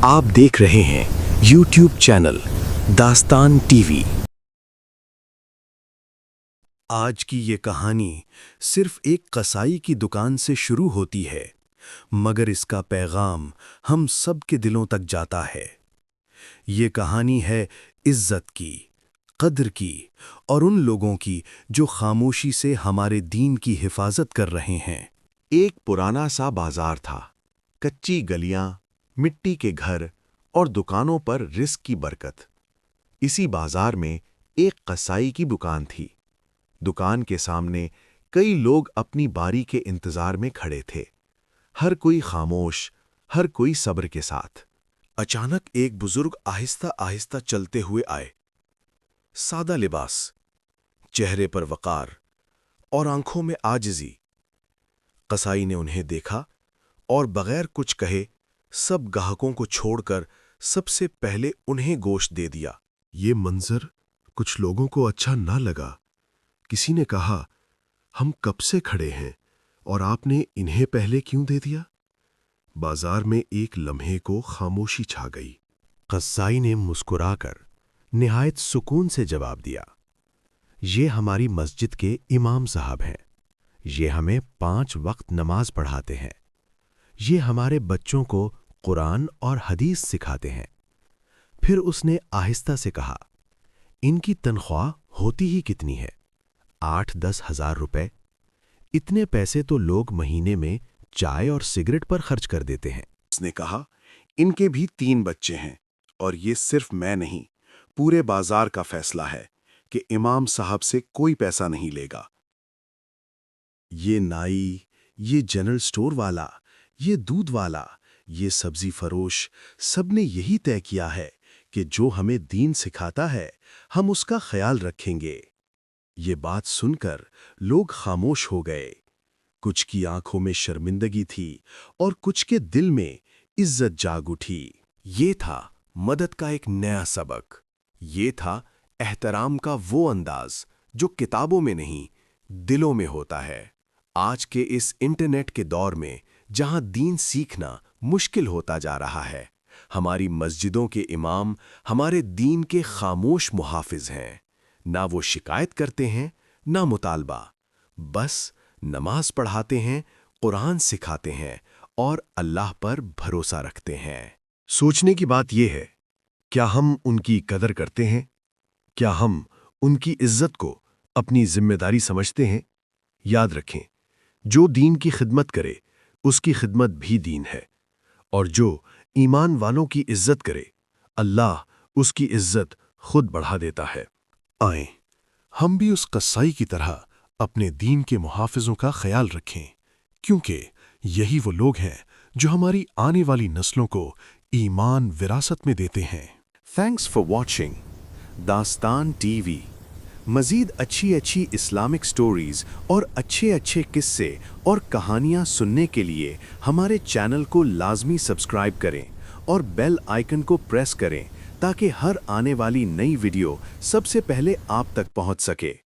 आप देख रहे हैं YouTube चैनल दास्तान टीवी। आज की ये कहानी सिर्फ एक कसाई की दुकान से शुरू होती है, मगर इसका पैगाम हम सब के दिलों तक जाता है। ये कहानी है इज्जत की, कद्र की और उन लोगों की जो खामोशी से हमारे दीन की हिफाजत कर रहे हैं। एक पुराना सा बाजार था, कच्ची गलियां, मिट्टी के घर और दुकानों पर रिस्क की बरकत। इसी बाजार में एक कसाई की दुकान थी। दुकान के सामने कई लोग अपनी बारी के इंतजार में खड़े थे, हर कोई खामोश, हर कोई सब्र के साथ। अचानक एक बुजुर्ग आहिस्ता आहिस्ता चलते हुए आए। सादा लिबास, चेहरे पर वकार और आंखों में आजिज़ी। कसाई ने उन्हें देखा और बगैर कुछ कहे सब ग्राहकों को छोड़कर सबसे पहले उन्हें गोश्त दे दिया। ये मंजर कुछ लोगों को अच्छा ना लगा। किसी ने कहा, हम कब से खड़े हैं और आपने इन्हें पहले क्यों दे दिया? बाजार में एक लम्हे को खामोशी छा गई। कसाई ने मुस्कुराकर निहायत सुकून से जवाब दिया, ये हमारी मस्जिद के इमाम साहब हैं। ये हमें 5 वक्त नमाज पढ़ाते हैं। ये हमारे बच्चों को कुरान और हदीस सिखाते हैं। फिर उसने आहिस्ता से कहा, इनकी तनख्वाह होती ही कितनी है? 8-10 हज़ार रुपए। इतने पैसे तो लोग महीने में चाय और सिगरेट पर खर्च कर देते हैं। उसने कहा, इनके भी 3 बच्चे हैं और ये सिर्फ मैं नहीं, पूरे बाजार का फैसला है कि इमाम साहब से कोई पैसा नहीं लेगा। ये नाई, ये जनरल स्टोर वाला, ये दूध वाला, ये सब्जी फरोश, सबने यही तय किया है कि जो हमें दीन सिखाता है हम उसका ख्याल रखेंगे। ये बात सुनकर लोग खामोश हो गए। कुछ की आंखों में शर्मिंदगी थी और कुछ के दिल में इज्जत जाग उठी। ये था मदद का एक नया सबक। ये था एहतराम का वो अंदाज जो किताबों में नहीं, दिलों में होता है। आज के इस इंटरनेट के दौर में जहां दीन सीखना मुश्किल होता जा रहा है, हमारी मस्जिदों के इमाम हमारे दीन के खामोश मुहाफिज हैं। ना वो शिकायत करते हैं, ना मुतालबा, बस नमाज पढ़ाते हैं, कुरान सिखाते हैं और अल्लाह पर भरोसा रखते हैं। सोचने की बात यह है, क्या हम उनकी कदर करते हैं? क्या हम उनकी इज्जत को अपनी जिम्मेदारी समझते हैं? याद रखें, जो दीन की खिदमत करे उसकी खिदमत भी दीन है, और जो ईमान वालों की इज्जत करे अल्लाह उसकी इज्जत खुद बढ़ा देता है। आएं, हम भी उस कसाई की तरह अपने दीन के मुहाफिजों का ख्याल रखें, क्योंकि यही वो लोग हैं जो हमारी आने वाली नस्लों को ईमान विरासत में देते हैं। थैंक्स फॉर वॉचिंग दास्तान टीवी। मज़ीद अच्छी इस्लामिक स्टोरीज़ और अच्छे किस्से और कहानियाँ सुनने के लिए हमारे चैनल को लाजमी सब्सक्राइब करें और बेल आइकन को प्रेस करें ताकि हर आने वाली नई वीडियो सबसे पहले आप तक पहुँच सके।